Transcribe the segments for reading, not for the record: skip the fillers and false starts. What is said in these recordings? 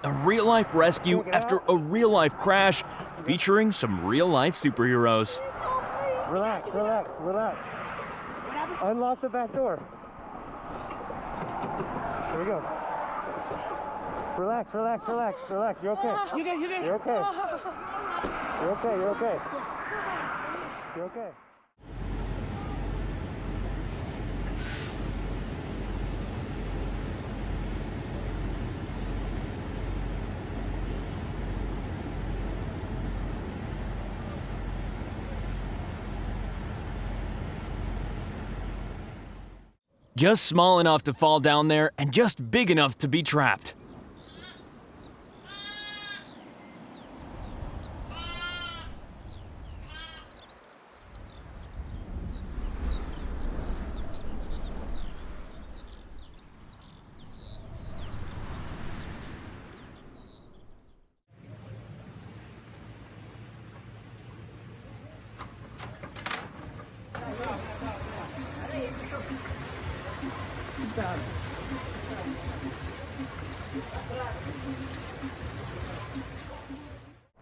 a real-life rescue after a real-life crash, featuring some real-life superheroes. Relax, relax, relax. Unlock the back door. There we go. Relax, relax, relax, relax. You're okay. You good, you good? You're okay. You're okay, you're okay. You're okay. Just small enough to fall down there and just big enough to be trapped.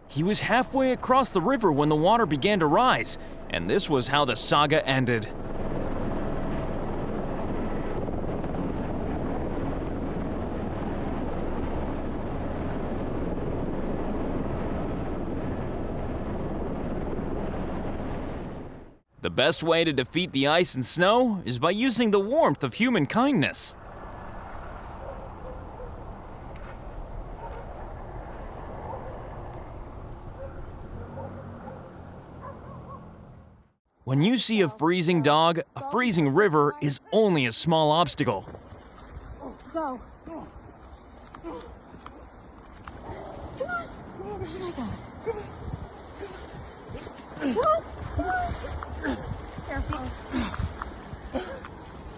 He was halfway across the river when the water began to rise, and this was how the saga ended. The best way to defeat the ice and snow is by using the warmth of human kindness. When you see a freezing dog, a freezing river is only a small obstacle. Go. Come on. Oh my God. Come on. Careful.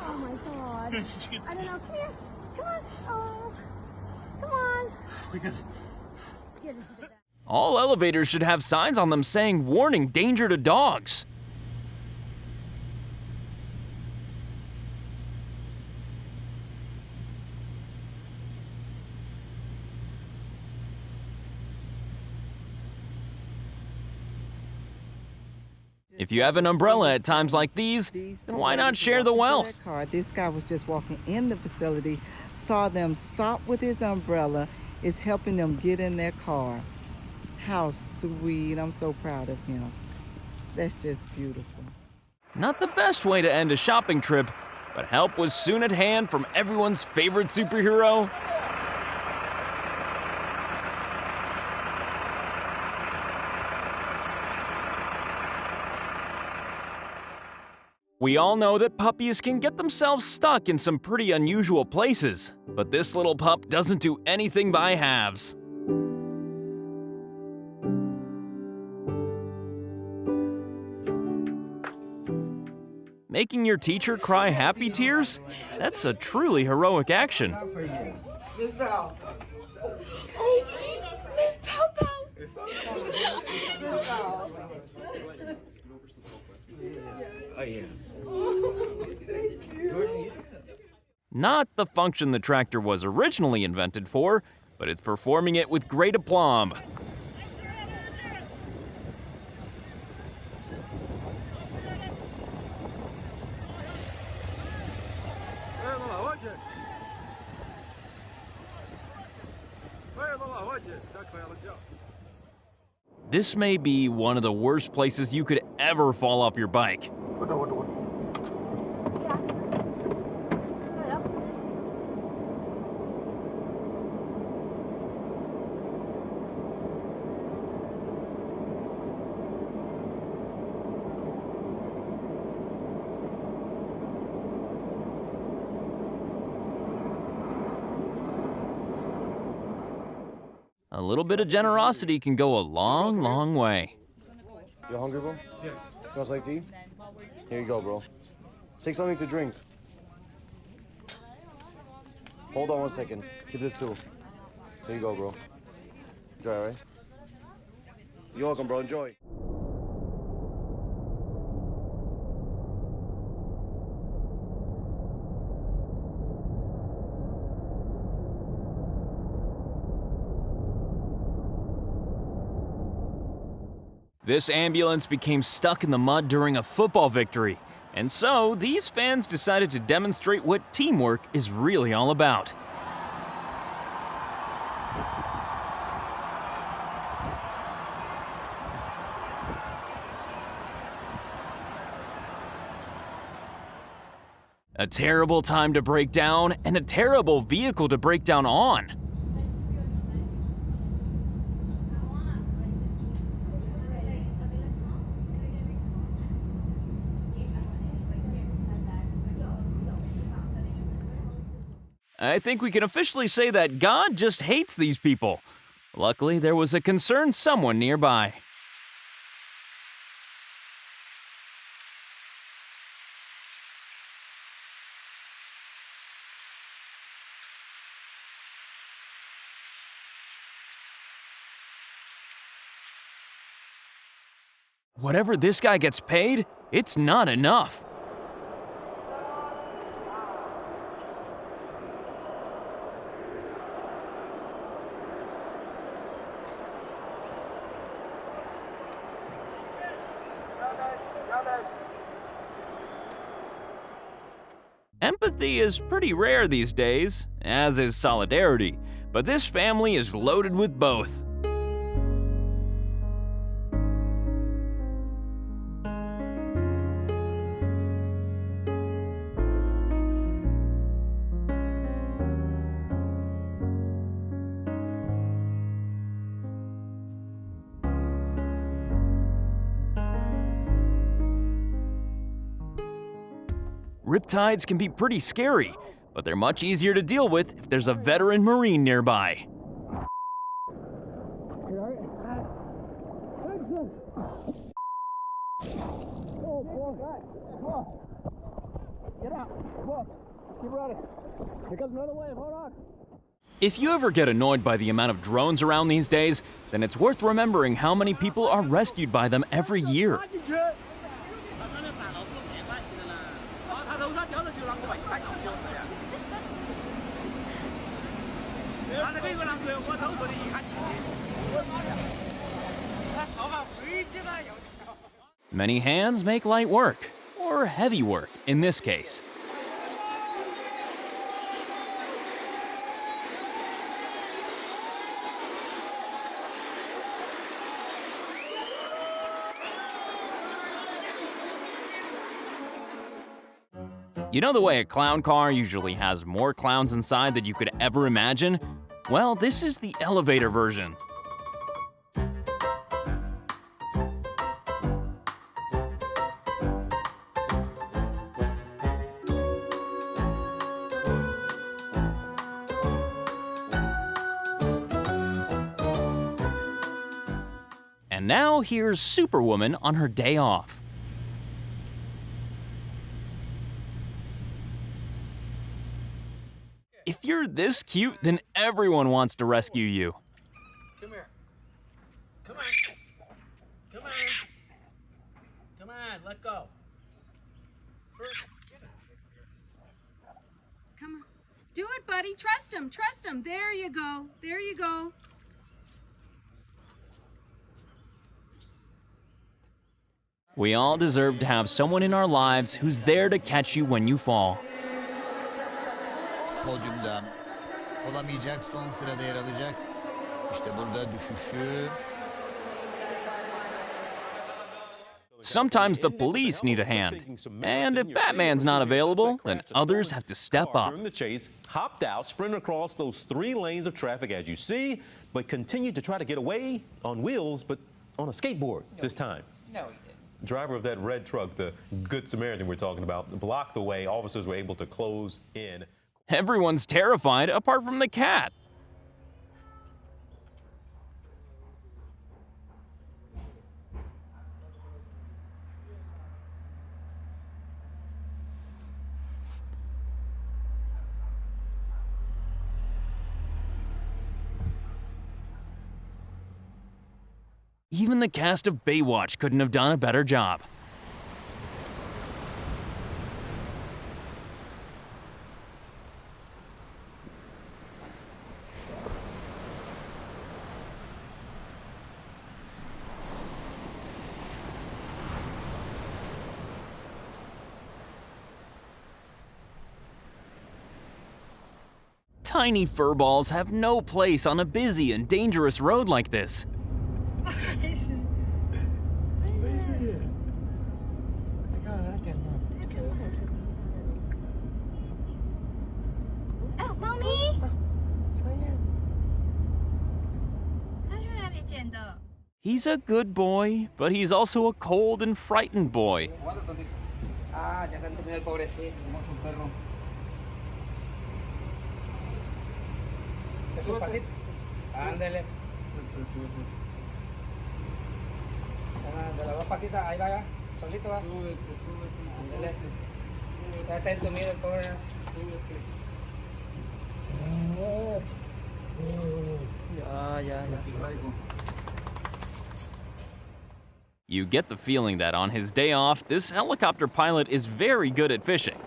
Oh my God. I don't know. Come here. Come on. Oh. Come on. We got it. All elevators should have signs on them saying, "Warning, danger to dogs." If you have an umbrella at times like these, then why not share the wealth? This guy was just walking in the facility, saw them stop with his umbrella, is helping them get in their car. How sweet. I'm so proud of him. That's just beautiful. Not the best way to end a shopping trip, but help was soon at hand from everyone's favorite superhero. We all know that puppies can get themselves stuck in some pretty unusual places, but this little pup doesn't do anything by halves. Making your teacher cry happy tears? That's a truly heroic action. Miss Val. Oh, Miss Popo. Oh, yeah. Not the function the tractor was originally invented for, but it's performing it with great aplomb. This may be one of the worst places you could ever fall off your bike. A little bit of generosity can go a long, long way. You hungry, bro? Yes. Smells like tea? Here you go, bro. Take something to drink. Hold on 1 second. Keep this too. There you go, bro. Enjoy, right? You're welcome, bro. Enjoy. This ambulance became stuck in the mud during a football victory, and so these fans decided to demonstrate what teamwork is really all about. A terrible time to break down, and a terrible vehicle to break down on. I think we can officially say that God just hates these people. Luckily, there was a concerned someone nearby. Whatever this guy gets paid, it's not enough. Empathy is pretty rare these days, as is solidarity, but this family is loaded with both. Riptides can be pretty scary, but they're much easier to deal with if there's a veteran Marine nearby. If you ever get annoyed by the amount of drones around these days, then it's worth remembering how many people are rescued by them every year. Many hands make light work, or heavy work in this case. You know the way a clown car usually has more clowns inside than you could ever imagine? Well, this is the elevator version. And now here's Superwoman on her day off. If you're this cute, then everyone wants to rescue you. Come here. Come on. Come on. Come on, let go. First, get out. Come on. Do it, buddy. Trust him. Trust him. There you go. There you go. We all deserve to have someone in our lives who's there to catch you when you fall. Podyumda olamayacak, son sırada yer alacak. İşte burada düşüşü. Sometimes the police need a hand. And if Batman's not available, then others have to step up. During the chase, hopped out, sprinted across those 3 lanes of traffic as you see, but continued to try to get away on wheels, but on a skateboard this time. No, he didn't. Driver of that red truck, the Good Samaritan we're talking about, blocked the way. Officers were able to close in. Everyone's terrified apart from the cat. Even the cast of Baywatch couldn't have done a better job. Tiny furballs have no place on a busy and dangerous road like this. Oh, mommy. 他去哪里捡的？ He's a good boy, but he's also a cold and frightened boy. Ah, jangan tumir pobrecito, es un perro. ¿Es un patito? Ándale. De las dos patitas, ahí va ya, solito va. Ándale. Está atento, mira el pobre. Ya. You get the feeling that on his day off, this helicopter pilot is very good at fishing.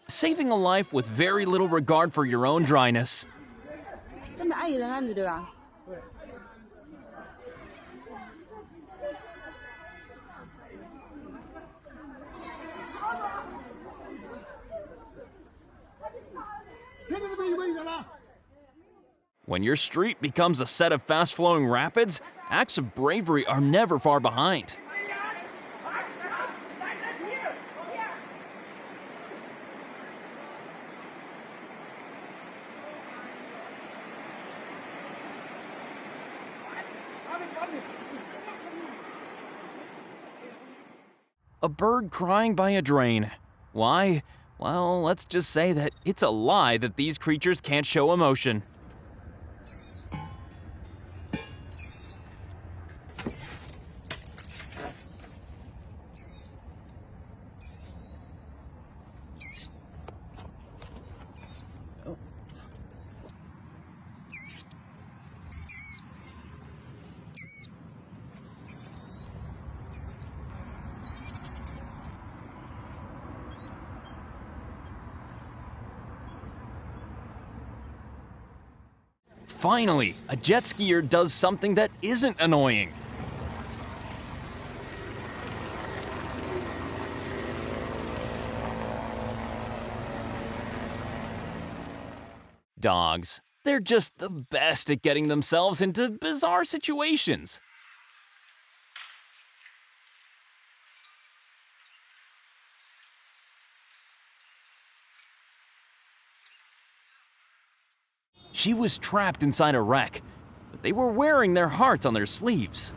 Saving a life with very little regard for your own dryness. When your street becomes a set of fast-flowing rapids, acts of bravery are never far behind. A bird crying by a drain. Why? Well, let's just say that it's a lie that these creatures can't show emotion. Finally, a jet skier does something that isn't annoying. Dogs. They're just the best at getting themselves into bizarre situations. She was trapped inside a wreck, but they were wearing their hearts on their sleeves.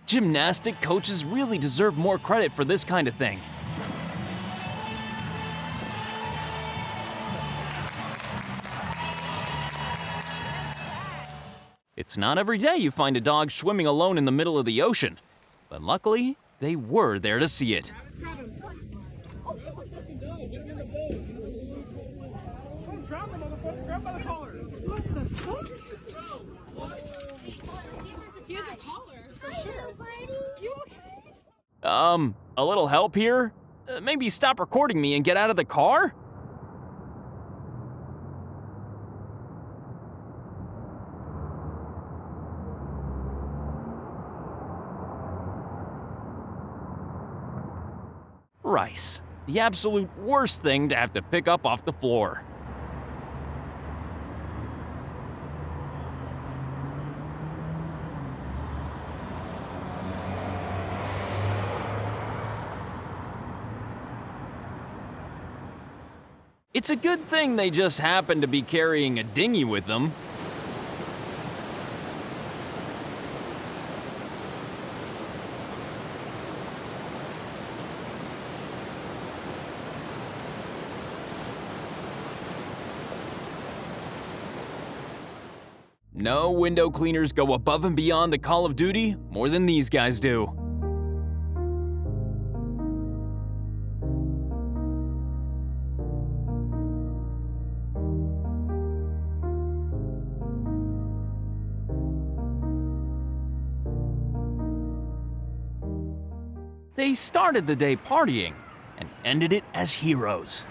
Gymnastic coaches really deserve more credit for this kind of thing. It's not every day you find a dog swimming alone in the middle of the ocean, but luckily, they were there to see it. A little help here? Maybe stop recording me and get out of the car? Rice, the absolute worst thing to have to pick up off the floor. It's a good thing they just happen to be carrying a dinghy with them. No window cleaners go above and beyond the call of duty more than these guys do. They started the day partying and ended it as heroes.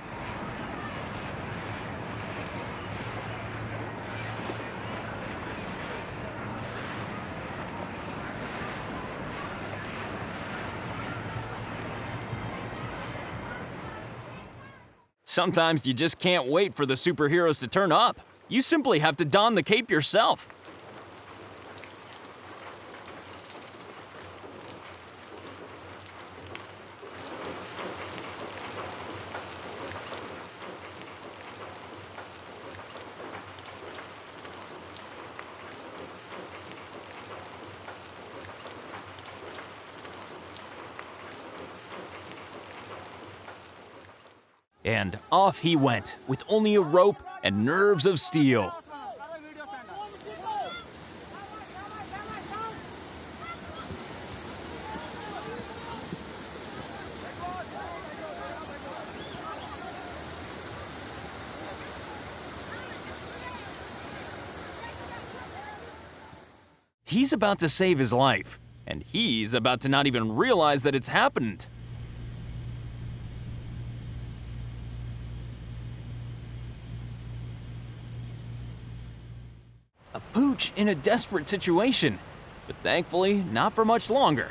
Sometimes you just can't wait for the superheroes to turn up. You simply have to don the cape yourself. And off he went, with only a rope and nerves of steel. He's about to save his life, and he's about to not even realize that it's happened. A pooch in a desperate situation, but thankfully not for much longer.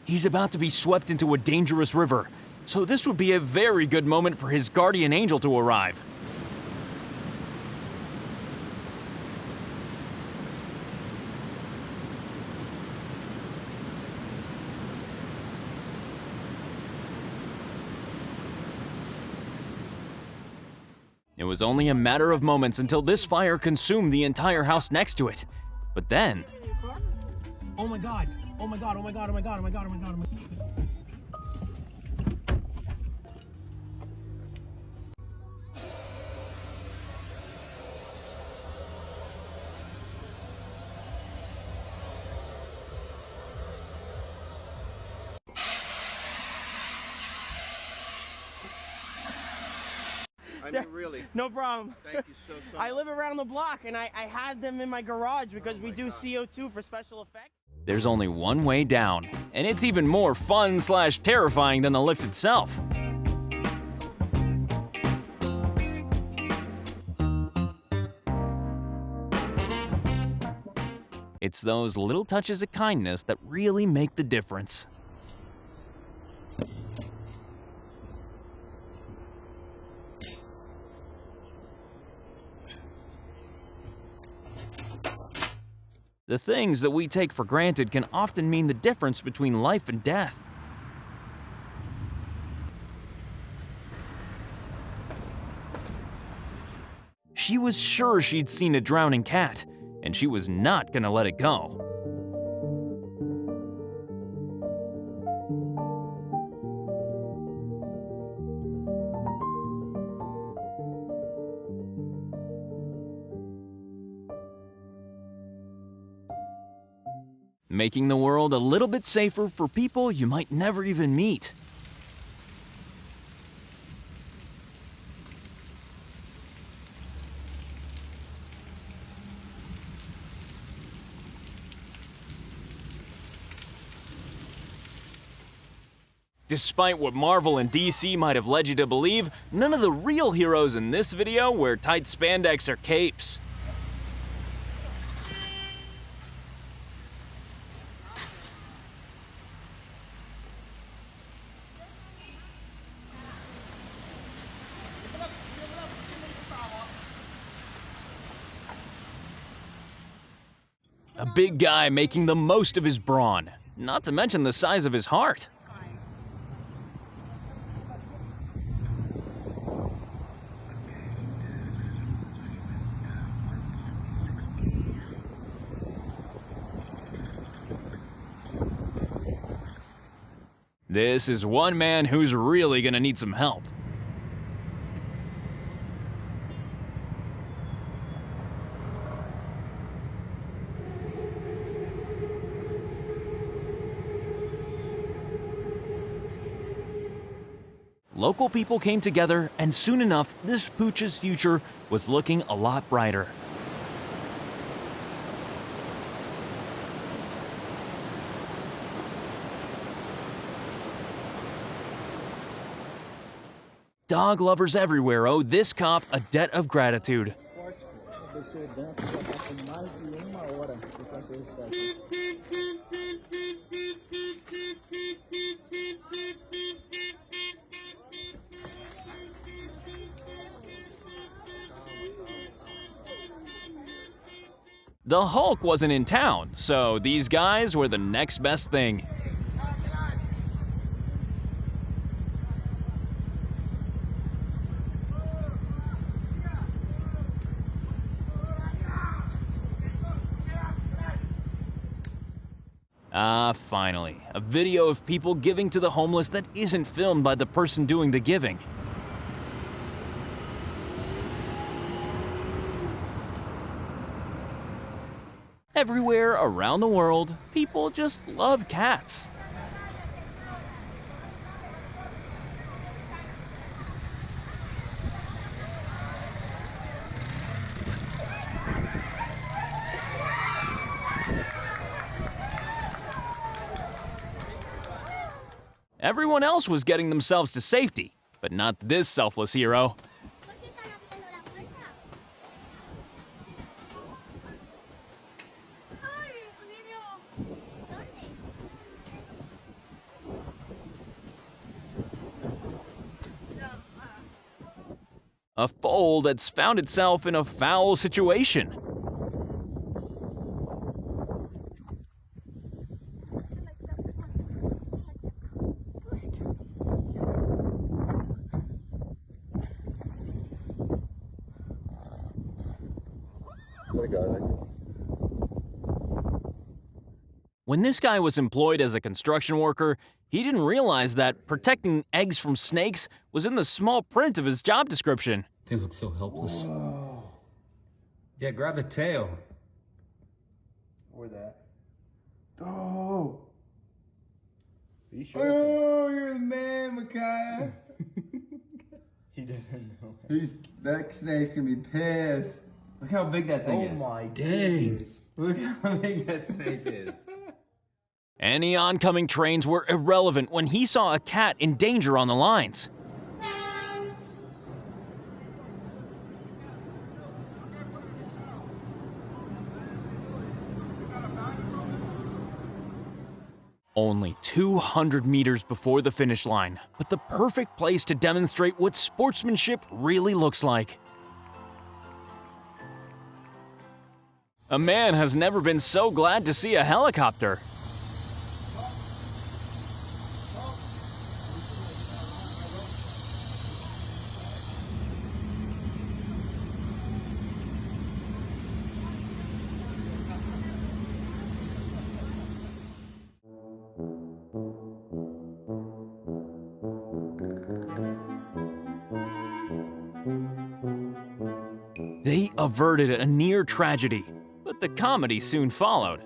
He's about to be swept into a dangerous river, so this would be a very good moment for his guardian angel to arrive. It was only a matter of moments until this fire consumed the entire house next to it. But then... Oh my god! Oh my god, oh my god, oh my god, oh my god, oh my god, oh my god. I mean, really. No problem. Thank you so much. I live around the block and I had them in my garage because we do CO2 for special effects. There's only one way down, and it's even more fun/terrifying than the lift itself. It's those little touches of kindness that really make the difference. The things that we take for granted can often mean the difference between life and death. She was sure she'd seen a drowning cat, and she was not gonna let it go. Making the world a little bit safer for people you might never even meet. Despite what Marvel and DC might have led you to believe, none of the real heroes in this video wear tight spandex or capes. A big guy making the most of his brawn, not to mention the size of his heart. This is one man who's really gonna need some help. local people came together, and soon enough, this pooch's future was looking a lot brighter. Dog lovers everywhere owe this cop a debt of gratitude. The Hulk wasn't in town, so these guys were the next best thing. Finally, a video of people giving to the homeless that isn't filmed by the person doing the giving. Everywhere around the world, people just love cats. Everyone else was getting themselves to safety, but not this selfless hero. A foal that's found itself in a foul situation. When this guy was employed as a construction worker, he didn't realize that protecting eggs from snakes was in the small print of his job description. They look so helpless. Whoa. Yeah, grab the tail. Or that. Oh! Are you sure? Oh, you're the man, Micaiah. He doesn't know. That snake's gonna be pissed. Look how big that thing is. Oh my dang. Look how big that snake is. Any oncoming trains were irrelevant when he saw a cat in danger on the lines. Only 200 meters before the finish line, but the perfect place to demonstrate what sportsmanship really looks like. A man has never been so glad to see a helicopter. They averted a near tragedy, but the comedy soon followed.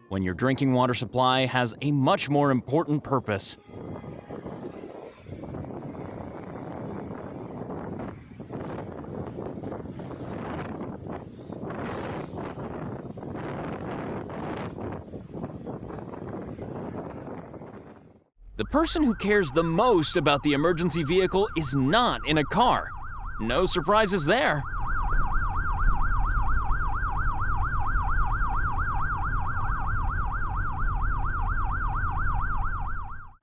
When your drinking water supply has a much more important purpose. The person who cares the most about the emergency vehicle is not in a car. No surprises there.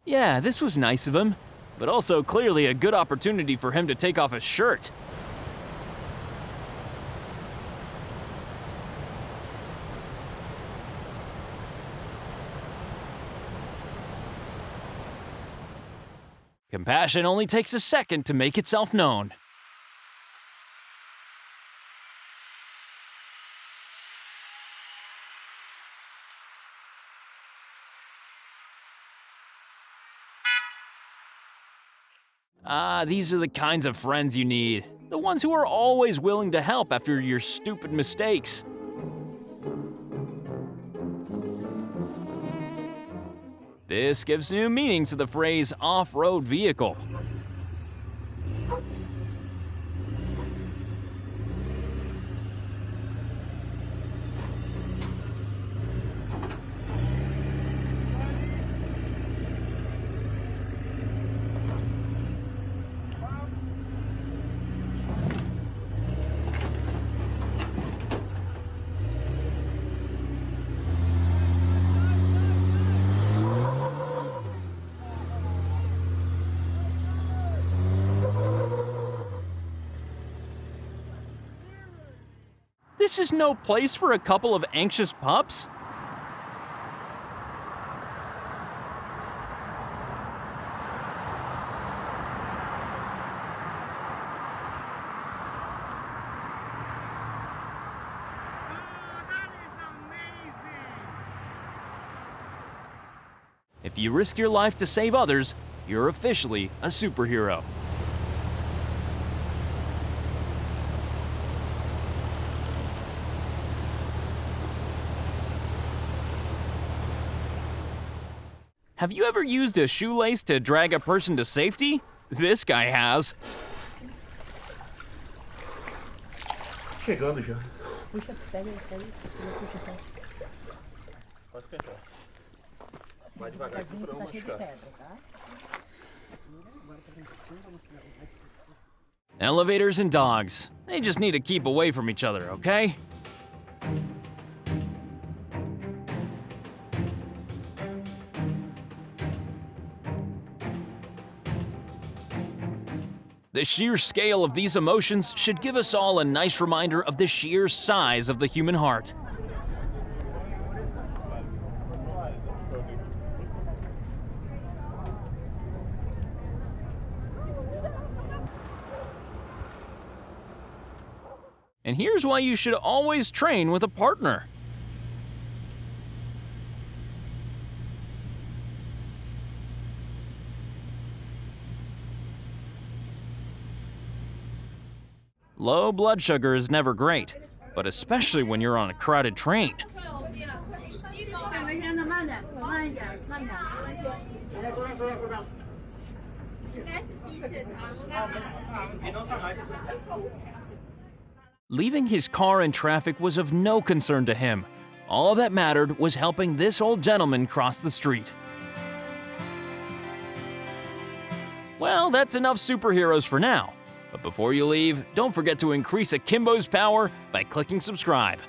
Yeah, this was nice of him, but also clearly a good opportunity for him to take off his shirt. Compassion only takes a second to make itself known. These are the kinds of friends you need. The ones who are always willing to help after your stupid mistakes. This gives new meaning to the phrase off-road vehicle. This is no place for a couple of anxious pups. If you risk your life to save others, you're officially a superhero. Have you ever used a shoelace to drag a person to safety? This guy has. Chegando já. Puxa, pega, puxa só. Pode fechar. Vai devagarzinho pra não machucar. Elevators and dogs. They just need to keep away from each other, okay? The sheer scale of these emotions should give us all a nice reminder of the sheer size of the human heart. And here's why you should always train with a partner. Low blood sugar is never great, but especially when you're on a crowded train. Leaving his car in traffic was of no concern to him. All that mattered was helping this old gentleman cross the street. Well, that's enough superheroes for now. But before you leave, don't forget to increase Akimbo's power by clicking subscribe.